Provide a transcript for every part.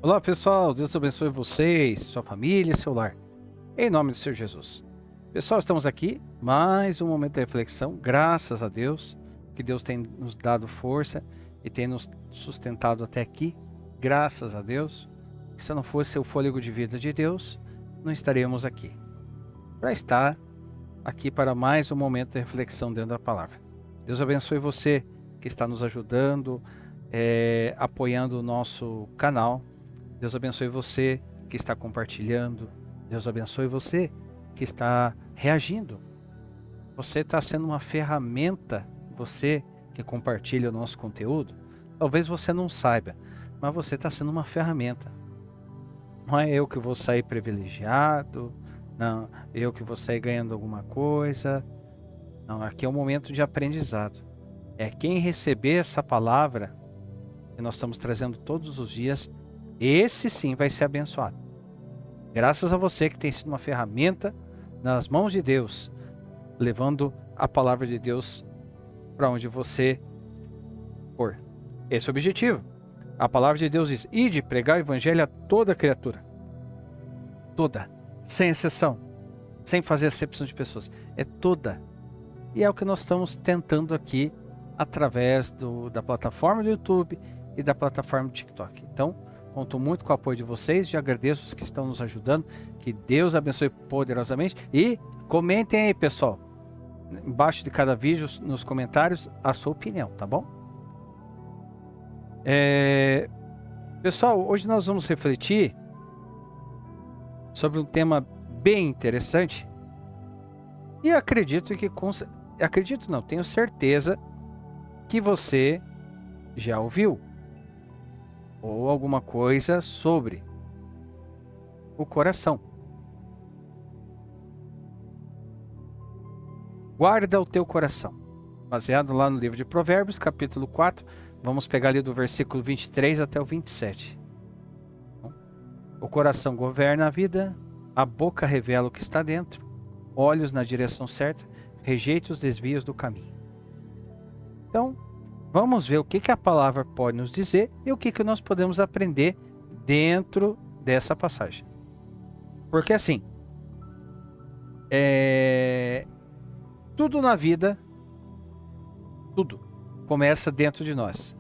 Olá pessoal, Deus abençoe vocês, sua família e seu lar. Em nome do Senhor Jesus. Pessoal, estamos aqui, mais um momento de reflexão, graças a Deus, que Deus tem nos dado força e tem nos sustentado até aqui, graças a Deus. Se não fosse o fôlego de vida de Deus, não estaríamos aqui. Para estar aqui para mais um momento de reflexão dentro da palavra. Deus abençoe você que está nos ajudando, apoiando o nosso canal. Deus abençoe você que está compartilhando. Deus abençoe você que está reagindo. Você está sendo uma ferramenta, você que compartilha o nosso conteúdo. Talvez você não saiba, mas você está sendo uma ferramenta. Não é eu que vou sair privilegiado, não, eu que vou sair ganhando alguma coisa. Não, aqui é um momento de aprendizado. É quem receber essa palavra que nós estamos trazendo todos os dias, esse sim vai ser abençoado. Graças a você que tem sido uma ferramenta nas mãos de Deus, levando a palavra de Deus para onde você for. Esse é o objetivo. A palavra de Deus diz: ide pregar o evangelho a toda criatura. Toda, sem exceção, sem fazer acepção de pessoas. É toda. E é o que nós estamos tentando aqui através da plataforma do YouTube e da plataforma do TikTok. Então, conto muito com o apoio de vocês, já agradeço os que estão nos ajudando, que Deus abençoe poderosamente e comentem aí, pessoal, embaixo de cada vídeo, nos comentários, a sua opinião, tá bom? Pessoal, hoje nós vamos refletir sobre um tema bem interessante e tenho certeza que você já ouviu ou alguma coisa sobre o coração. Guarda o teu coração. Baseado lá no livro de Provérbios, capítulo 4, vamos pegar ali do versículo 23 até o 27. O coração governa a vida, a boca revela o que está dentro, olhos na direção certa, rejeita os desvios do caminho. Então, vamos ver o que a palavra pode nos dizer e o que nós podemos aprender dentro dessa passagem. Porque assim, tudo na vida, tudo começa dentro de nós.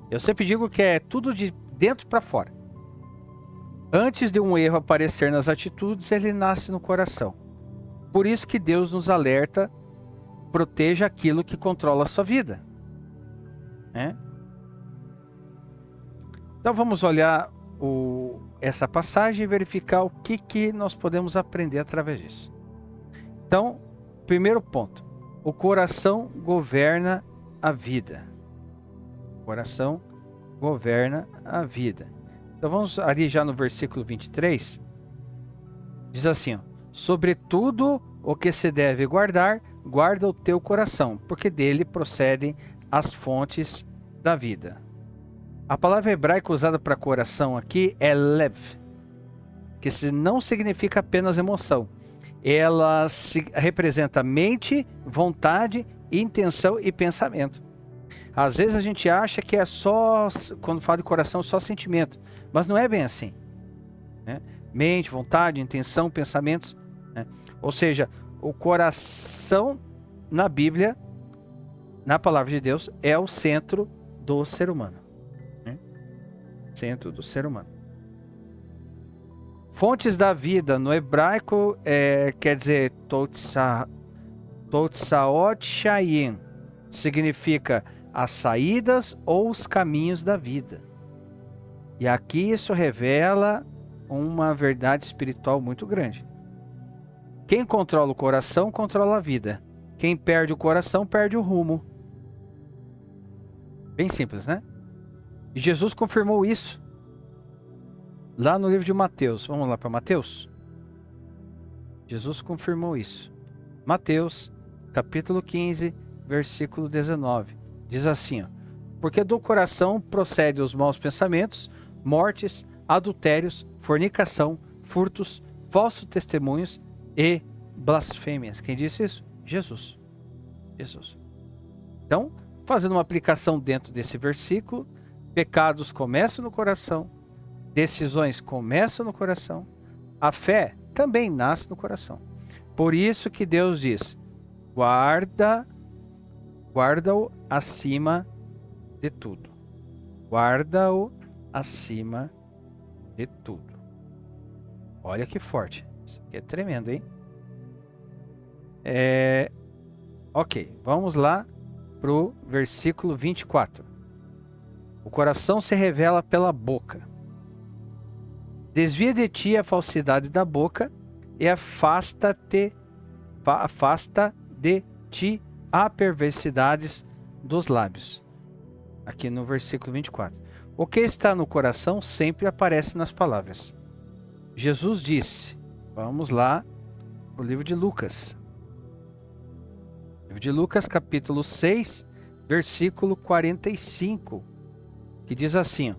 Eu sempre digo que é tudo de dentro para fora. Antes de um erro aparecer nas atitudes, ele nasce no coração. Por isso que Deus nos alerta, proteja aquilo que controla a sua vida. Então vamos olhar essa passagem e verificar o que nós podemos aprender através disso. Então, primeiro ponto, o coração governa a vida. O coração governa a vida. Então vamos ali já no versículo 23, diz assim, sobretudo o que se deve guardar, guarda o teu coração, porque dele procedem as fontes da vida. A palavra hebraica usada para coração aqui é lev, que não significa apenas emoção. Ela representa mente, vontade, intenção e pensamento. Às vezes a gente acha que é só, quando fala de coração, só sentimento, mas não é bem assim. Mente, vontade, intenção, pensamentos. Ou seja, o coração na Bíblia, na palavra de Deus, é o centro do ser humano. Centro do ser humano. Fontes da vida, no hebraico, quer dizer Totsaot Shayin. Significa as saídas ou os caminhos da vida. E aqui isso revela uma verdade espiritual muito grande. Quem controla o coração, controla a vida. Quem perde o coração, perde o rumo. Bem simples, né? E Jesus confirmou isso lá no livro de Mateus. Vamos lá para Mateus? Jesus confirmou isso. Mateus, capítulo 15, versículo 19. Diz assim, porque do coração procedem os maus pensamentos, mortes, adultérios, fornicação, furtos, falsos testemunhos e blasfêmias. Quem disse isso? Jesus. Jesus. Então, fazendo uma aplicação dentro desse versículo, pecados começam no coração, Decisões começam no coração. A fé também nasce no coração. Por isso que Deus diz: guarda-o acima de tudo. Guarda-o acima de tudo. Olha que forte. Isso aqui é tremendo, hein? Ok, vamos lá para o versículo 24. O coração se revela pela boca. Desvia de ti a falsidade da boca e afasta de ti a perversidades dos lábios. Aqui no versículo 24. O que está no coração sempre aparece nas palavras. Jesus disse, vamos lá para o livro de Lucas. Livro de Lucas, capítulo 6, versículo 45, que diz assim: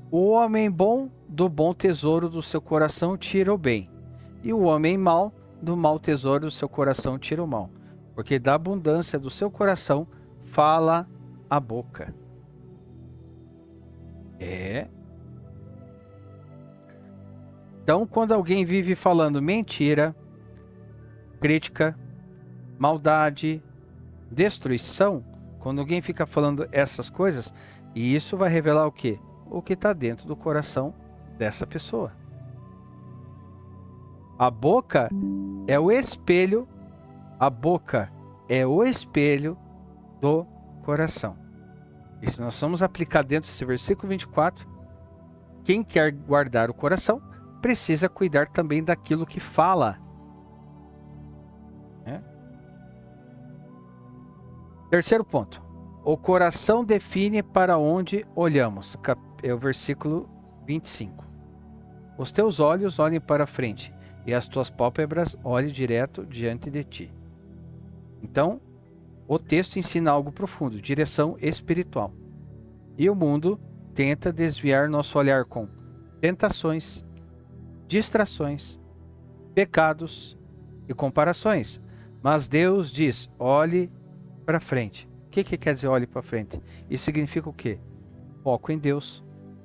o homem bom do bom tesouro do seu coração tira o bem, e o homem mau do mau tesouro do seu coração tira o mal, porque da abundância do seu coração fala a boca. Então, quando alguém vive falando mentira, crítica, maldade, destruição, quando alguém fica falando essas coisas, e isso vai revelar o quê? O que está dentro do coração dessa pessoa. A boca é o espelho, do coração. E se nós vamos aplicar dentro desse versículo 24, quem quer guardar o coração precisa cuidar também daquilo que fala. Terceiro ponto. O coração define para onde olhamos. É o versículo 25. Os teus olhos olhem para frente e as tuas pálpebras olhem direto diante de ti. Então, o texto ensina algo profundo, direção espiritual. E o mundo tenta desviar nosso olhar com tentações, distrações, pecados e comparações. Mas Deus diz, olhe para frente. O que quer dizer olhe para frente? Isso significa o quê? Foco em Deus,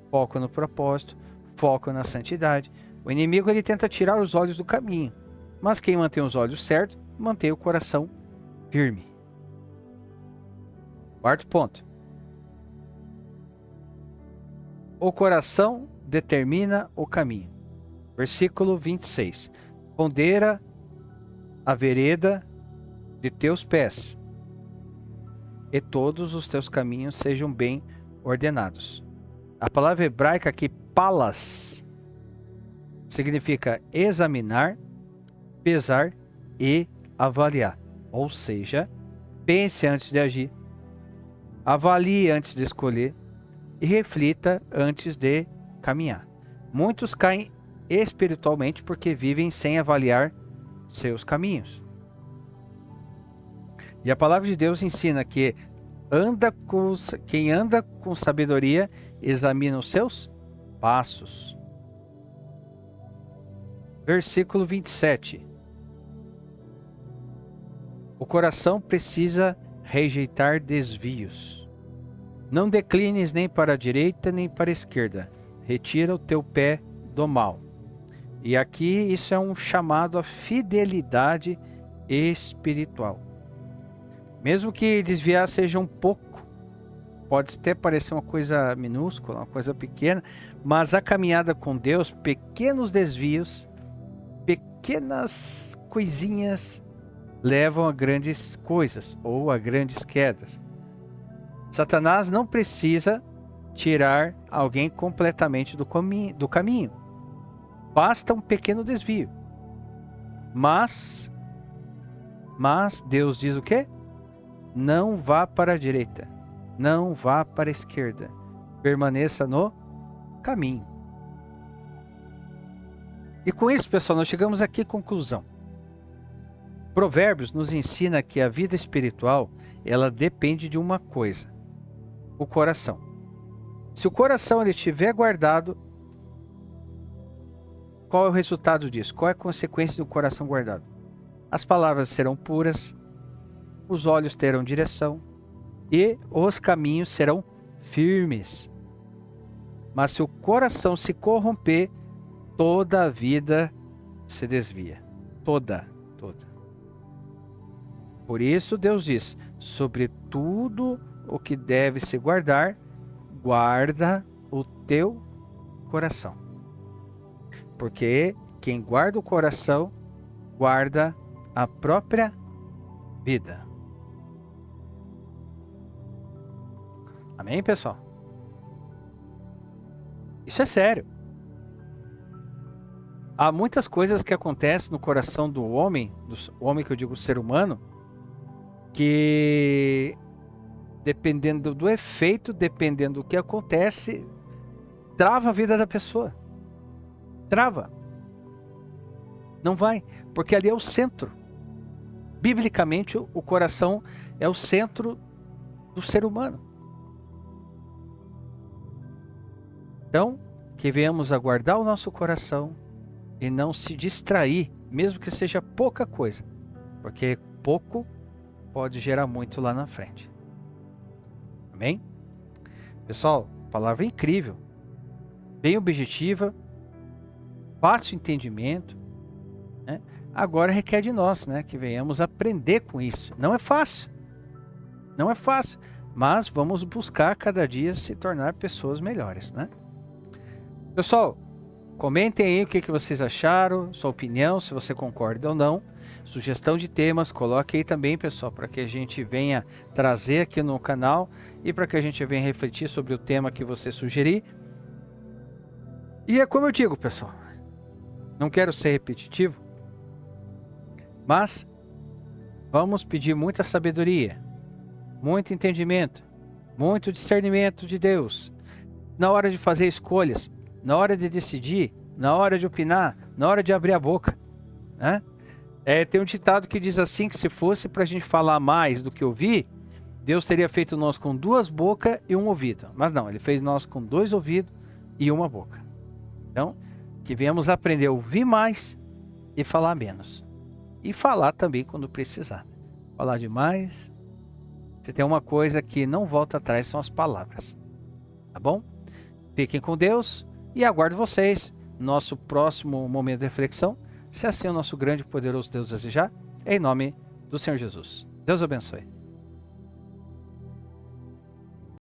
foco no propósito, foco na santidade. O inimigo ele tenta tirar os olhos do caminho, mas quem mantém os olhos certos, mantém o coração firme. Quarto ponto. O coração determina o caminho. Versículo 26. Pondera a vereda de teus pés, e todos os teus caminhos sejam bem ordenados. A palavra hebraica aqui, palas, significa examinar, pesar e avaliar. Ou seja, pense antes de agir, avalie antes de escolher e reflita antes de caminhar. Muitos caem espiritualmente porque vivem sem avaliar seus caminhos. E a palavra de Deus ensina que quem anda com sabedoria examina os seus passos. Versículo 27. O coração precisa rejeitar desvios. Não declines nem para a direita nem para a esquerda. Retira o teu pé do mal. E aqui isso é um chamado à fidelidade espiritual. Mesmo que desviar seja um pouco, pode até parecer uma coisa minúscula, uma coisa pequena, mas a caminhada com Deus, pequenos desvios, pequenas coisinhas levam a grandes coisas ou a grandes quedas. Satanás não precisa tirar alguém completamente do caminho. Basta um pequeno desvio. Mas Deus diz o quê? Não vá para a direita, não vá para a esquerda, permaneça no caminho. E com isso, pessoal, nós chegamos aqui à conclusão. Provérbios nos ensina que a vida espiritual, ela depende de uma coisa, o coração. Se o coração ele estiver guardado, qual é o resultado disso? Qual é a consequência do coração guardado? As palavras serão puras, os olhos terão direção e os caminhos serão firmes. Mas se o coração se corromper, toda a vida se desvia. Toda. Por isso Deus diz, sobre tudo o que deve se guardar, guarda o teu coração. Porque quem guarda o coração, guarda a própria vida. Amém, pessoal? Isso é sério. Há muitas coisas que acontecem no coração do homem que eu digo ser humano, que dependendo do efeito, dependendo do que acontece, trava a vida da pessoa. Trava. Não vai, porque ali é o centro. Biblicamente, o coração é o centro do ser humano. Então, que venhamos a guardar o nosso coração e não se distrair, mesmo que seja pouca coisa, porque pouco pode gerar muito lá na frente. Amém? Pessoal, palavra incrível, bem objetiva, fácil entendimento, né? Agora requer de nós, né, que venhamos aprender com isso. Não é fácil, mas vamos buscar cada dia se tornar pessoas melhores, né? Pessoal, comentem aí o que vocês acharam, sua opinião, se você concorda ou não. Sugestão de temas, coloque aí também, pessoal, para que a gente venha trazer aqui no canal e para que a gente venha refletir sobre o tema que você sugerir. E é como eu digo, pessoal, não quero ser repetitivo, mas vamos pedir muita sabedoria, muito entendimento, muito discernimento de Deus na hora de fazer escolhas, na hora de decidir, na hora de opinar, na hora de abrir a boca, né? Tem um ditado que diz assim, que se fosse para a gente falar mais do que ouvir, Deus teria feito nós com 2 bocas e 1 ouvido. Mas não, Ele fez nós com 2 ouvidos e 1 boca. Então, que venhamos aprender a ouvir mais e falar menos. E falar também quando precisar. Falar demais. Se tem uma coisa que não volta atrás, são as palavras. Tá bom? Fiquem com Deus e aguardo vocês no nosso próximo momento de reflexão. Se assim o nosso grande e poderoso Deus desejar, em nome do Senhor Jesus. Deus abençoe.